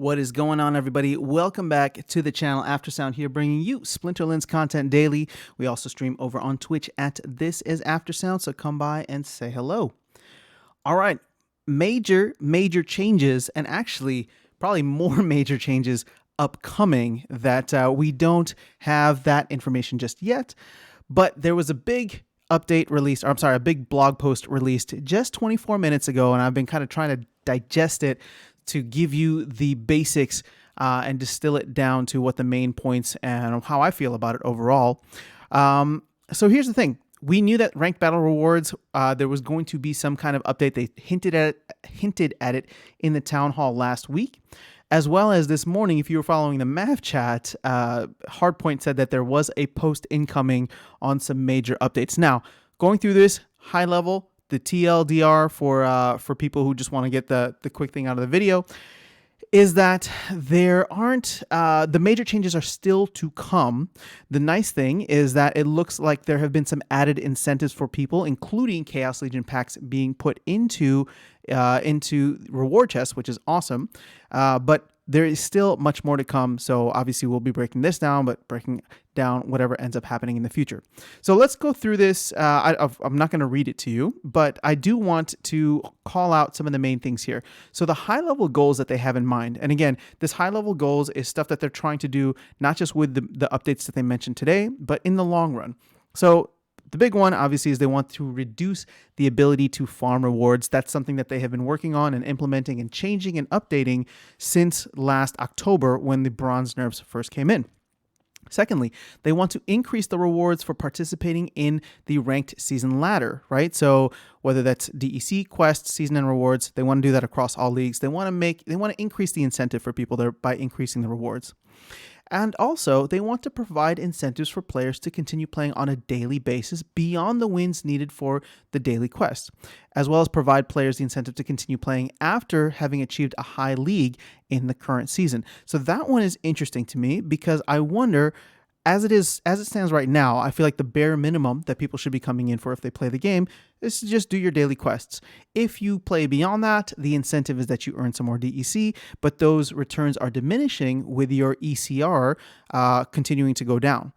What is going on, everybody? Welcome back to the channel. Aftersound here, bringing you Splinterlands content daily. We also stream over on Twitch at This Is Aftersound, so come by and say hello. All right, major changes, and actually probably more major changes upcoming that we don't have that information just yet. But there was a big update released, or I'm sorry, a big blog post released just 24 minutes ago, and I've been kind of trying to digest it to give you the basics and distill it down to what the main points and how I feel about it overall. So here's the thing. We knew that ranked battle rewards, there was going to be some kind of update. They hinted at it in the town hall last week, as well as this morning. If you were following the Mav chat, Hardpoint said that there was a post incoming on some major updates. Now, going through this high level, the TLDR for people who just want to get the quick thing out of the video is that there aren't, the major changes are still to come. The nice thing is that it looks like there have been some added incentives for people, including Chaos Legion packs being put into reward chests, which is awesome. But there is still much more to come. So obviously we'll be breaking this down, but breaking down whatever ends up happening in the future. So let's go through this. I'm not going to read it to you, but I do want to call out some of the main things here. So the high level goals that they have in mind. And again, this high level goals is stuff that they're trying to do, not just with the updates that they mentioned today, but in the long run. So the big one, obviously, is they want to reduce the ability to farm rewards. That's something that they have been working on and implementing and changing and updating since last October when the bronze nerfs first came in. Secondly, they want to increase the rewards for participating in the ranked season ladder, right? So whether that's DEC, quests, season end rewards, they want to do that across all leagues. They want to increase the incentive for people there by increasing the rewards. And also, they want to provide incentives for players to continue playing on a daily basis beyond the wins needed for the daily quest, as well as provide players the incentive to continue playing after having achieved a high league in the current season. So that one is interesting to me because I wonder, as it stands right now, I feel like the bare minimum that people should be coming in for if they play the game is to just do your daily quests. If you play beyond that, the incentive is that you earn some more DEC, but those returns are diminishing with your ECR continuing to go down.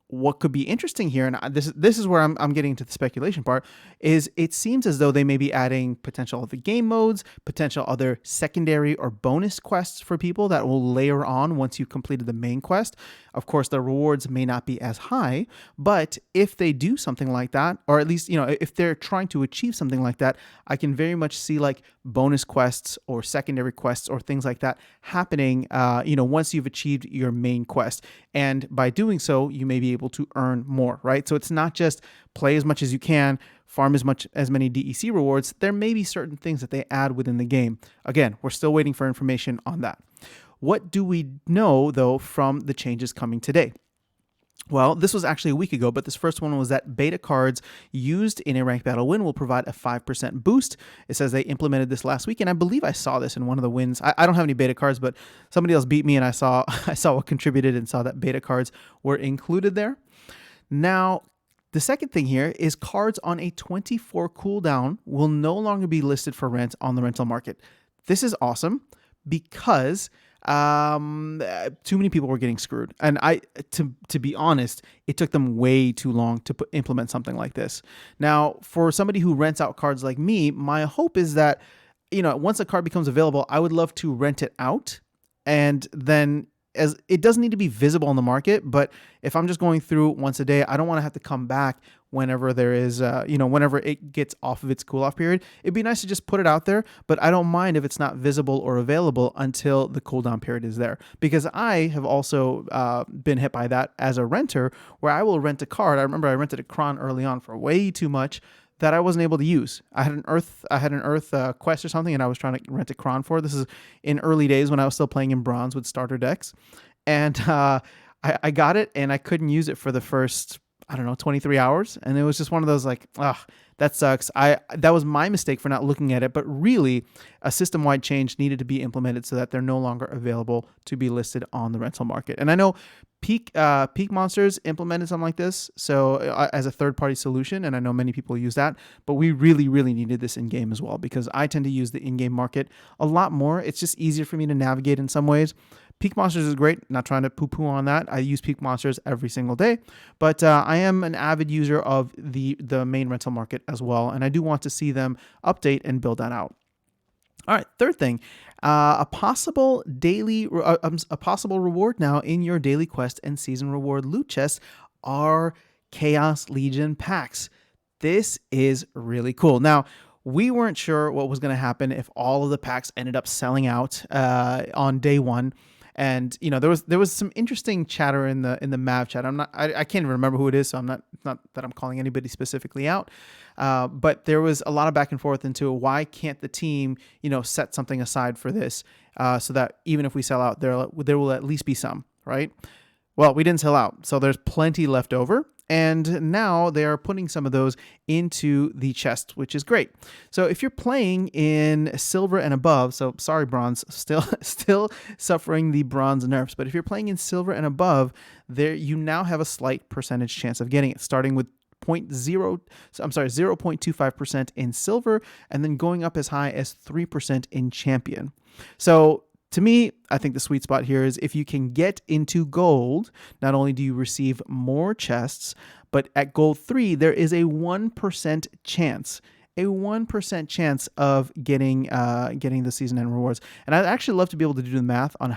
What could be interesting here, and this is where I'm getting into the speculation part, is it seems as though they may be adding potential other game modes, potential other secondary or bonus quests for people that will layer on once you completed the main quest. Of course, the rewards may not be as high, but if they do something like that, or at least, if they're trying to achieve something like that, I can very much see like bonus quests or secondary quests or things like that happening, once you've achieved your main quest. And by doing so, you may be able to earn more, right? So it's not just play as much as you can, farm as many DEC rewards. There may be certain things that they add within the game. Again, we're still waiting for information on that. What do we know, though, from the changes coming today? Well, this was actually a week ago, but this first one was that beta cards used in a ranked battle win will provide a 5% boost. It says they implemented this last week, and I believe I saw this in one of the wins. I don't have any beta cards, but somebody else beat me, and I saw what contributed and saw that beta cards were included there. Now, the second thing here is cards on a 24 cooldown will no longer be listed for rent on the rental market. This is awesome because too many people were getting screwed. And to be honest, it took them way too long to implement something like this. Now, for somebody who rents out cards like me, my hope is that, once a card becomes available, I would love to rent it out. And then as it doesn't need to be visible on the market, but if I'm just going through once a day, I don't want to have to come back whenever there is, whenever it gets off of its cool off period. It'd be nice to just put it out there, but I don't mind if it's not visible or available until the cooldown period is there, because I have also been hit by that as a renter, where I will rent a card. I remember I rented a Kron early on for way too much that I wasn't able to use. I had an Earth quest or something, and I was trying to rent a Kron for. This is in early days when I was still playing in bronze with starter decks, and I got it, and I couldn't use it for the first, I don't know, 23 hours. And it was just one of those like, that sucks. That was my mistake for not looking at it, but really a system-wide change needed to be implemented so that they're no longer available to be listed on the rental market. And I know Peak Monsters implemented something like this, so as a third-party solution, and I know many people use that, but we really, really needed this in-game as well, because I tend to use the in-game market a lot more. It's just easier for me to navigate in some ways. Peak Monsters is great. Not trying to poo-poo on that. I use Peak Monsters every single day, but I am an avid user of the main rental market as well, and I do want to see them update and build that out. All right, third thing, a possible reward now in your daily quest and season reward loot chests are Chaos Legion packs. This is really cool. Now, we weren't sure what was going to happen if all of the packs ended up selling out on day one. And there was some interesting chatter in the Mav chat. I can't even remember who it is, so I'm not that I'm calling anybody specifically out. But there was a lot of back and forth into why can't the team set something aside for this, so that even if we sell out, there will at least be some, right? Well, we didn't sell out, so there's plenty left over. And now they are putting some of those into the chest, which is great. So if you're playing in silver and above, so sorry, bronze, still suffering the bronze nerfs, but if you're playing in silver and above, there you now have a slight percentage chance of getting it, starting with 0.25% in silver, and then going up as high as 3% in champion. So to me, I think the sweet spot here is if you can get into gold, not only do you receive more chests, but at gold 3, there is a 1% chance. A 1% chance of getting the season end rewards. And I'd actually love to be able to do the math on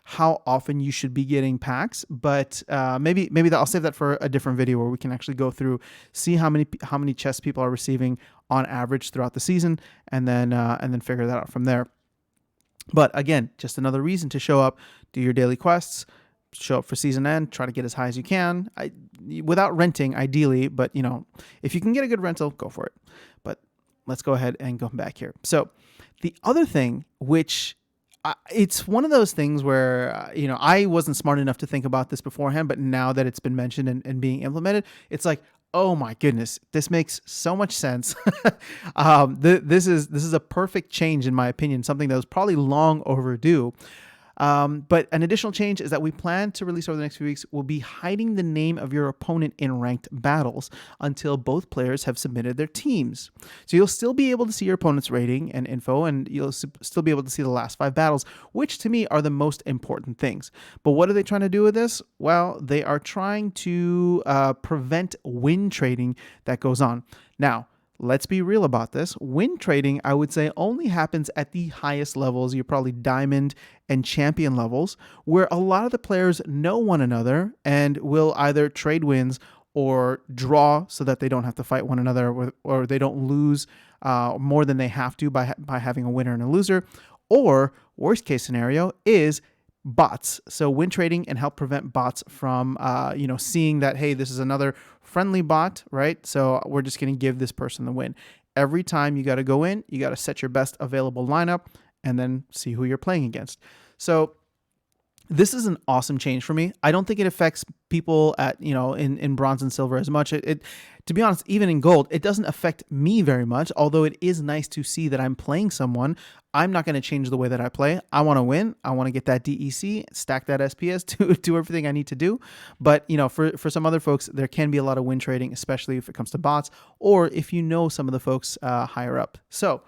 how often you should be getting packs, but maybe I'll save that for a different video where we can actually go through, see how many chests people are receiving on average throughout the season, and then figure that out from there. But again, just another reason to show up, do your daily quests, show up for season end, try to get as high as you can, without renting ideally, but if you can get a good rental, go for it. But let's go ahead and go back here. So the other thing, which it's one of those things where, I wasn't smart enough to think about this beforehand, but now that it's been mentioned and being implemented, it's like, oh my goodness, this makes so much sense. This is a perfect change in my opinion, something that was probably long overdue. But an additional change is that we plan to release over the next few weeks will be hiding the name of your opponent in ranked battles until both players have submitted their teams. So you'll still be able to see your opponent's rating and info, and you'll still be able to see the last 5 battles, which to me are the most important things. But what are they trying to do with this? Well, they are trying to prevent win trading that goes on. Now, let's be real about this. Win trading, I would say, only happens at the highest levels. You're probably diamond and champion levels, where a lot of the players know one another and will either trade wins or draw so that they don't have to fight one another, or they don't lose more than they have to by having a winner and a loser. Or worst case scenario is bots. So win trading and help prevent bots from, seeing that, hey, this is another friendly bot, right? So we're just going to give this person the win. Every time you got to go in, you got to set your best available lineup and then see who you're playing against. So this is an awesome change for me. I don't think it affects people at, in bronze and silver as much. It to be honest, even in gold, it doesn't affect me very much, although it is nice to see that I'm playing someone. I'm not going to change the way that I play. I want to win. I want to get that DEC, stack that SPS, do everything I need to do. But, for some other folks, there can be a lot of win trading, especially if it comes to bots or if some of the folks higher up. So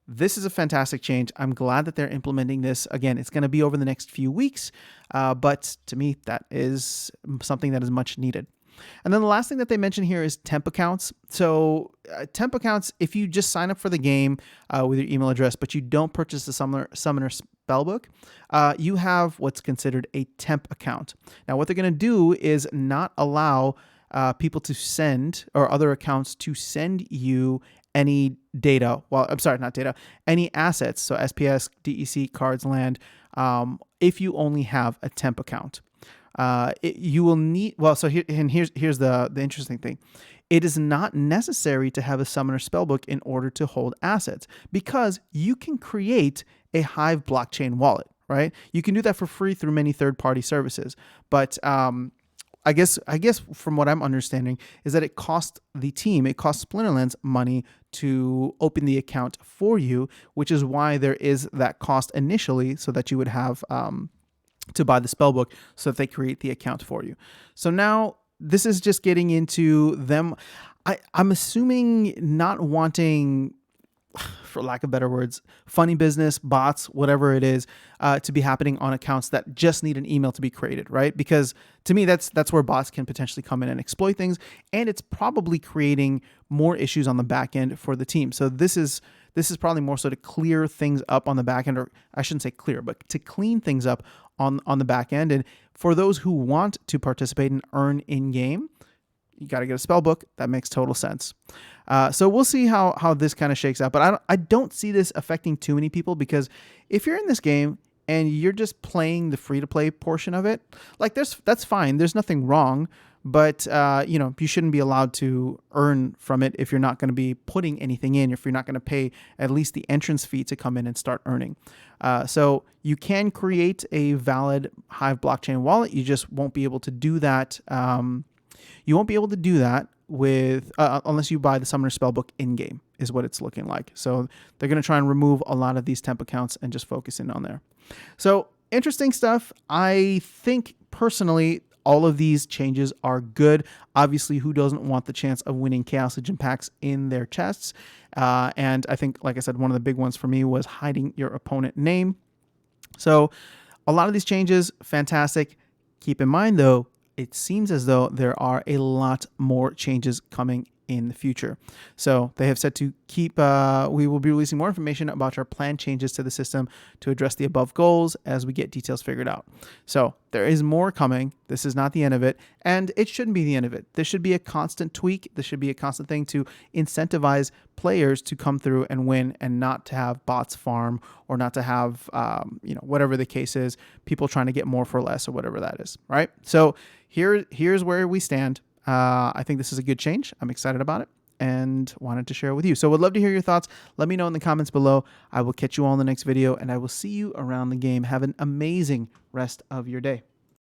this is a fantastic change. I'm glad that they're implementing this. Again, it's going to be over the next few weeks, but to me, that is something that is much needed. And then the last thing that they mention here is Temp Accounts. So Temp Accounts, if you just sign up for the game with your email address, but you don't purchase the Summoner Spellbook, you have what's considered a Temp Account. Now, what they're going to do is not allow people to send, or other accounts to send you any data. Well, I'm sorry, not data, any assets. So SPS, DEC, cards, land, if you only have a temp account. You will need, here's the interesting thing. It is not necessary to have a Summoner Spellbook in order to hold assets, because you can create a Hive blockchain wallet, right? You can do that for free through many third-party services. But I guess from what I'm understanding is that it costs the team, it costs Splinterlands money to open the account for you, which is why there is that cost initially, so that you would have to buy the spellbook, so that they create the account for you. So now this is just getting into them. I'm assuming not wanting, for lack of better words, funny business, bots, whatever it is, to be happening on accounts that just need an email to be created, right? Because to me, that's where bots can potentially come in and exploit things, and it's probably creating more issues on the back end for the team. So this is probably more so to clear things up on the back end, or I shouldn't say clear, but to clean things up on the back end. And for those who want to participate and earn in game, you got to get a spell book. That makes total sense. So we'll see how this kind of shakes out. But I don't see this affecting too many people, because if you're in this game and you're just playing the free-to-play portion of it, like that's fine. There's nothing wrong. But you shouldn't be allowed to earn from it if you're not going to be putting anything in, if you're not going to pay at least the entrance fee to come in and start earning. So you can create a valid Hive blockchain wallet. You just won't be able to do that. You won't be able to do that with unless you buy the Summoner Spellbook in-game, is what it's looking like. So they're going to try and remove a lot of these temp accounts and just focus in on there. So interesting stuff. I think personally, all of these changes are good. Obviously, who doesn't want the chance of winning Chaos Legion packs in their chests? And I think, like I said, one of the big ones for me was hiding your opponent name. So a lot of these changes, fantastic. Keep in mind, though, it seems as though there are a lot more changes coming in the future. So they have said to keep, we will be releasing more information about our planned changes to the system to address the above goals as we get details figured out. So there is more coming. This is not the end of it, and it shouldn't be the end of it. This should be a constant tweak. This should be a constant thing to incentivize players to come through and win, and not to have bots farm, or not to have, whatever the case is, people trying to get more for less, or whatever that is, right? So here's where we stand. I think this is a good change. I'm excited about it and wanted to share it with you. So would love to hear your thoughts. Let me know in the comments below. I will catch you all in the next video, and I will see you around the game. Have an amazing rest of your day.